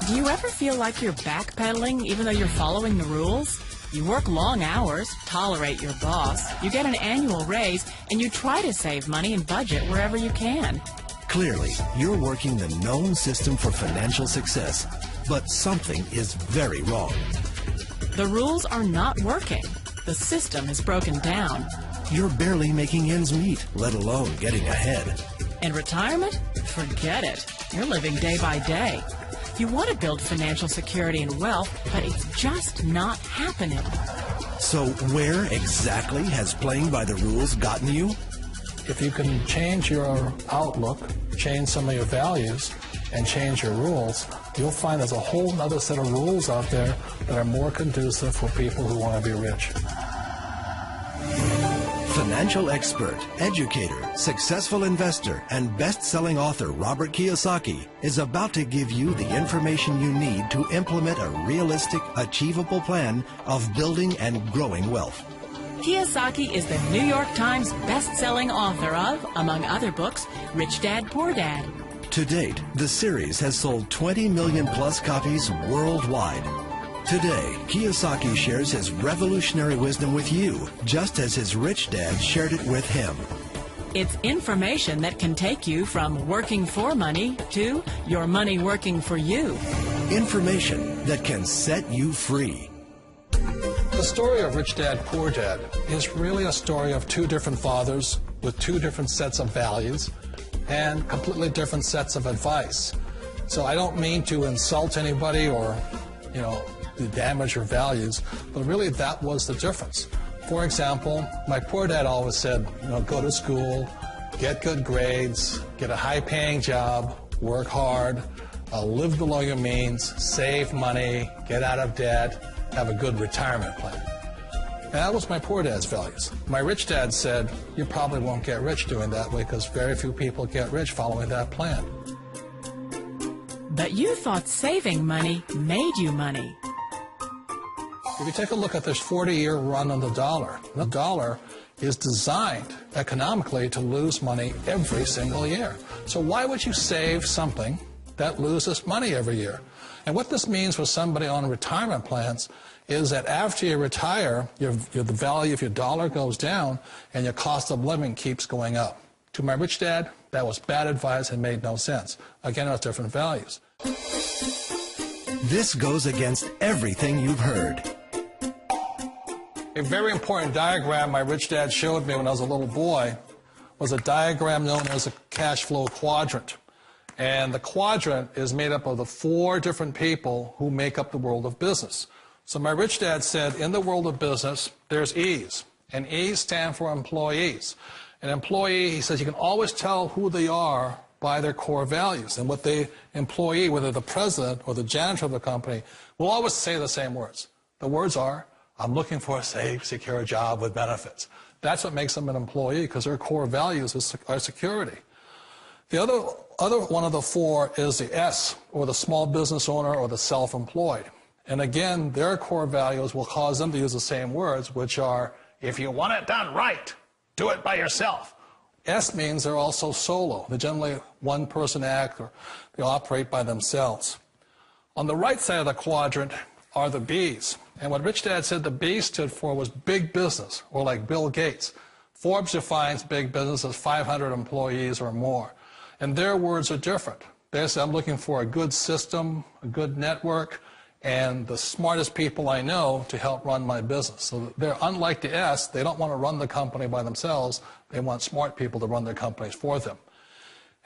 Do you ever feel like you're backpedaling even though you're following the rules? You work long hours, tolerate your boss, you get an annual raise, and you try to save money and budget wherever you can. Clearly, you're working the known system for financial success, but something is very wrong. The rules are not working. The system is broken down. You're barely making ends meet, let alone getting ahead. And retirement? Forget it. You're living day by day. You want to build financial security and wealth, but it's just not happening. So where exactly has playing by the rules gotten you? If you can change your outlook, change some of your values, and change your rules, you'll find there's a whole other set of rules out there that are more conducive for people who want to be rich. Financial expert, educator, successful investor, and best-selling author Robert Kiyosaki is about to give you the information you need to implement a realistic, achievable plan of building and growing wealth. Kiyosaki is the New York Times best-selling author of, among other books, Rich Dad, Poor Dad. To date, the series has sold 20 million plus copies worldwide. Today, Kiyosaki shares his revolutionary wisdom with you, just as his rich dad shared it with him. It's information that can take you from working for money to your money working for you. Information that can set you free. The story of Rich Dad, Poor Dad is really a story of two different fathers with two different sets of values and completely different sets of advice. So I don't mean to insult anybody or, to damage your values, but really that was the difference. For example, my poor dad always said, go to school, get good grades, get a high-paying job, work hard, live below your means, save money, get out of debt, have a good retirement plan. And that was my poor dad's values. My rich dad said, you probably won't get rich doing that way because very few people get rich following that plan. But you thought saving money made you money. If you take a look at this 40-year run on the dollar is designed economically to lose money every single year. So why would you save something that loses money every year? And what this means for somebody on retirement plans is that after you retire, the value of your dollar goes down and your cost of living keeps going up. To my rich dad, that was bad advice and made no sense. Again, it was different values. This goes against everything you've heard. A very important diagram my rich dad showed me when I was a little boy was a diagram known as a cash flow quadrant. And the quadrant is made up of the 4 different people who make up the world of business. So my rich dad said, in the world of business, there's E's. And E's stand for employees. An employee, he says, you can always tell who they are by their core values. And what the employee, whether the president or the janitor of the company, will always say the same words. The words are, I'm looking for a safe, secure job with benefits. That's what makes them an employee, because their core values are security. The other one of the 4 is the S, or the small business owner or the self-employed. And again, their core values will cause them to use the same words, which are, if you want it done right, do it by yourself. S means they're also solo. They're generally one-person act, or they operate by themselves. On the right side of the quadrant are the B's. And what Rich Dad said the B stood for was big business, or like Bill Gates. Forbes defines big business as 500 employees or more. And their words are different. They say, I'm looking for a good system, a good network, and the smartest people I know to help run my business. So they're unlike the S. They don't want to run the company by themselves. They want smart people to run their companies for them.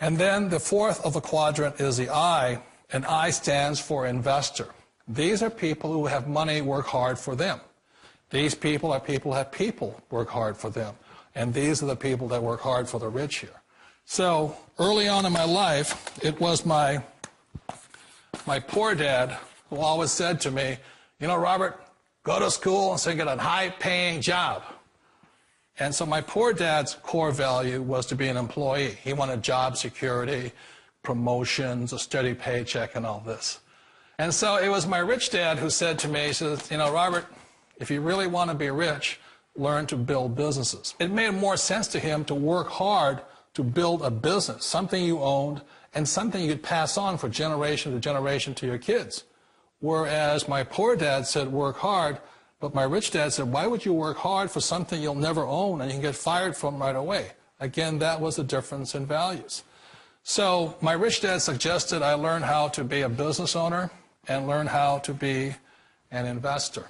And then the 4th of the quadrant is the I, and I stands for investor. These are people who have money work hard for them. These people are people who have people work hard for them. And these are the people that work hard for the rich here. So early on in my life, it was my poor dad who always said to me, Robert, go to school and so you get a high-paying job. And so my poor dad's core value was to be an employee. He wanted job security, promotions, a steady paycheck, and all this. And so it was my rich dad who said to me, he says, Robert, if you really want to be rich, learn to build businesses. It made more sense to him to work hard to build a business, something you owned, and something you could pass on for generation to generation to your kids. Whereas my poor dad said, work hard, but my rich dad said, why would you work hard for something you'll never own and you can get fired from right away? Again, that was the difference in values. So my rich dad suggested I learn how to be a business owner and learn how to be an investor.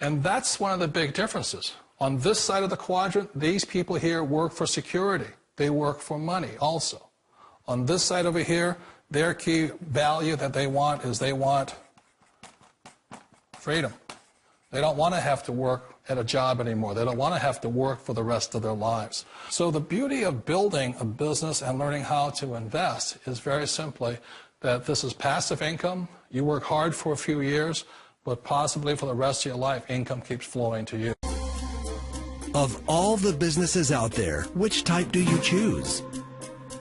And that's one of the big differences. On this side of the quadrant, these people here work for security. They work for money also. On this side over here, their key value that they want is they want freedom. They don't want to have to work at a job anymore. They don't want to have to work for the rest of their lives. So the beauty of building a business and learning how to invest is very simply that this is passive income. You work hard for a few years, but possibly for the rest of your life, income keeps flowing to you. Of all the businesses out there, which type do you choose?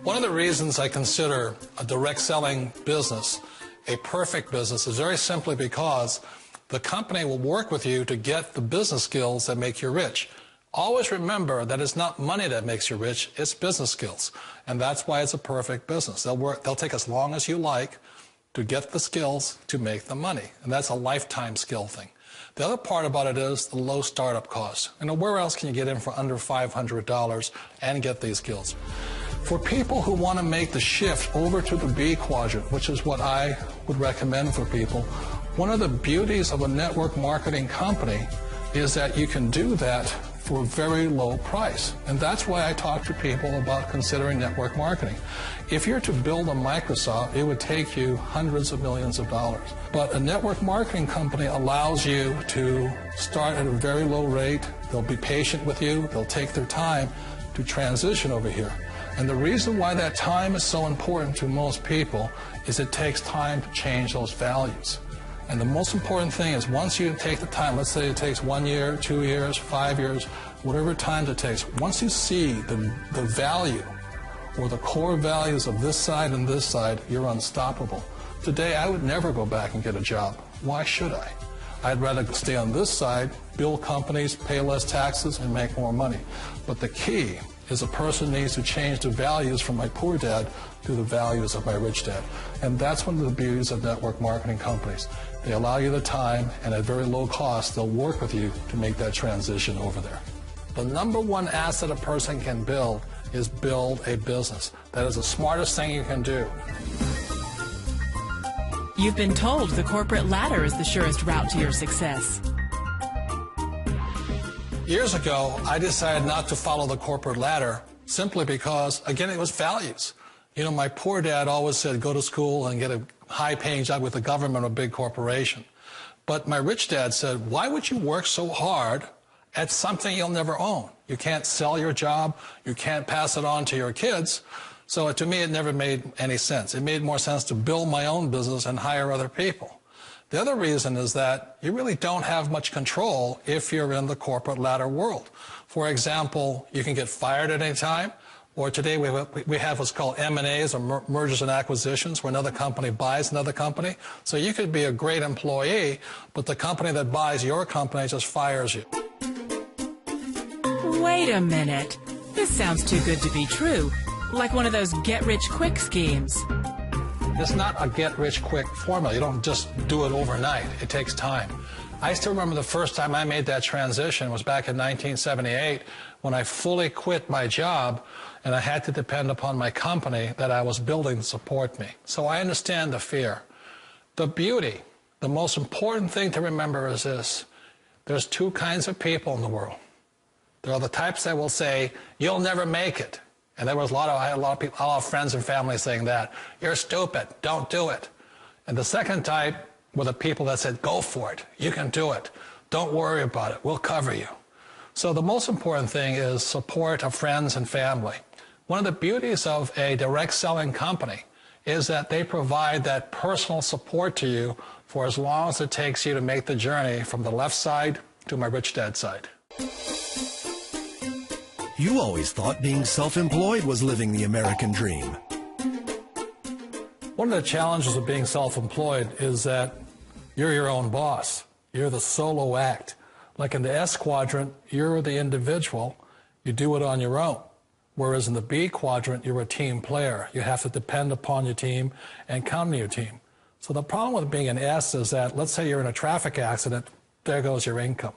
One of the reasons I consider a direct selling business a perfect business is very simply because the company will work with you to get the business skills that make you rich. Always remember that it's not money that makes you rich, it's business skills. And that's why it's a perfect business. They'll take as long as you like to get the skills to make the money. And that's a lifetime skill thing. The other part about it is the low startup cost. You know, where else can you get in for under $500 and get these skills? For people who want to make the shift over to the B quadrant, which is what I would recommend for people, one of the beauties of a network marketing company is that you can do that for a very low price. And that's why I talk to people about considering network marketing. If you're to build a Microsoft, it would take you hundreds of millions of dollars. But a network marketing company allows you to start at a very low rate. They'll be patient with you. They'll take their time to transition over here. And the reason why that time is so important to most people is it takes time to change those values. And the most important thing is once you take the time, let's say it takes 1 year, 2 years, 5 years, whatever time it takes, once you see the value or the core values of this side and this side, you're unstoppable. Today, I would never go back and get a job. Why should I? I'd rather stay on this side, build companies, pay less taxes, and make more money. But the key is a person needs to change the values from my poor dad to the values of my rich dad. And that's one of the beauties of network marketing companies. They allow you the time, and at very low cost, they'll work with you to make that transition over there. The number one asset a person can build is build a business. That is the smartest thing you can do. You've been told the corporate ladder is the surest route to your success. Years ago, I decided not to follow the corporate ladder simply because, again, it was values. You know, my poor dad always said, go to school and get a high-paying job with the government or a big corporation. But my rich dad said, why would you work so hard at something you'll never own? You can't sell your job. You can't pass it on to your kids. So to me, it never made any sense. It made more sense to build my own business and hire other people. The other reason is that you really don't have much control if you're in the corporate ladder world. For example, you can get fired at any time, or today we have what's called M&As, or mergers and acquisitions, where another company buys another company. So you could be a great employee, but the company that buys your company just fires you. Wait a minute. This sounds too good to be true. Like one of those get-rich-quick schemes. It's not a get-rich-quick formula. You don't just do it overnight. It takes time. I still remember the first time I made that transition was back in 1978 when I fully quit my job and I had to depend upon my company that I was building to support me. So I understand the fear. The beauty, the most important thing to remember is this. There's two kinds of people in the world. There are the types that will say, you'll never make it. And I had a lot of friends and family saying that. You're stupid. Don't do it. And the second type were the people that said, go for it. You can do it. Don't worry about it. We'll cover you. So the most important thing is support of friends and family. One of the beauties of a direct selling company is that they provide that personal support to you for as long as it takes you to make the journey from the left side to my rich dad side. You always thought being self-employed was living the American dream. One of the challenges of being self-employed is that you're your own boss. You're the solo act. Like in the S quadrant, you're the individual. You do it on your own. Whereas in the B quadrant, you're a team player. You have to depend upon your team and count on your team. So the problem with being an S is that, let's say you're in a traffic accident, there goes your income.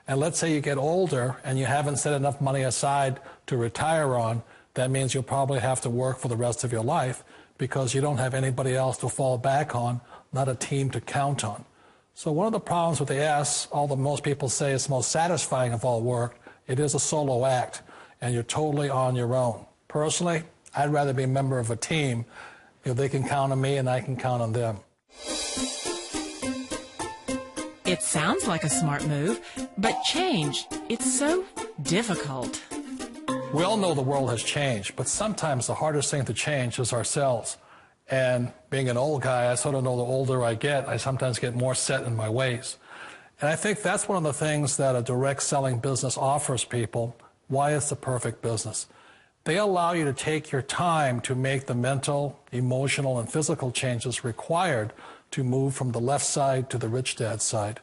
And let's say you get older and you haven't set enough money aside to retire on, that means you'll probably have to work for the rest of your life because you don't have anybody else to fall back on, not a team to count on. So one of the problems with the S, although most people say it's the most satisfying of all work, it is a solo act, and you're totally on your own. Personally, I'd rather be a member of a team if they can count on me and I can count on them. It sounds like a smart move, but change, it's so difficult. We all know the world has changed, but sometimes the hardest thing to change is ourselves. And being an old guy, I sort of know the older I get, I sometimes get more set in my ways. And I think that's one of the things that a direct selling business offers people, why it's the perfect business. They allow you to take your time to make the mental, emotional, and physical changes required to move from the left side to the rich dad side.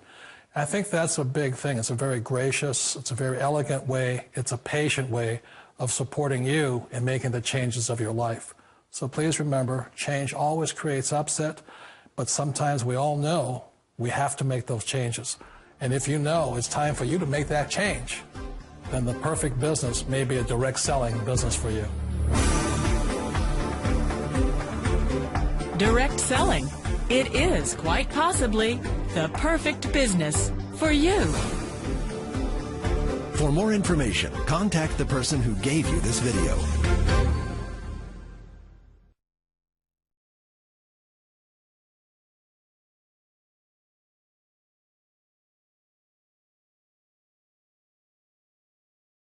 And I think that's a big thing. It's a very gracious, it's a very elegant way, it's a patient way of supporting you in making the changes of your life. So please remember, change always creates upset, but sometimes we all know we have to make those changes. And if you know it's time for you to make that change, then the perfect business may be a direct selling business for you. Direct selling. It is quite possibly the perfect business for you. For more information, contact the person who gave you this video.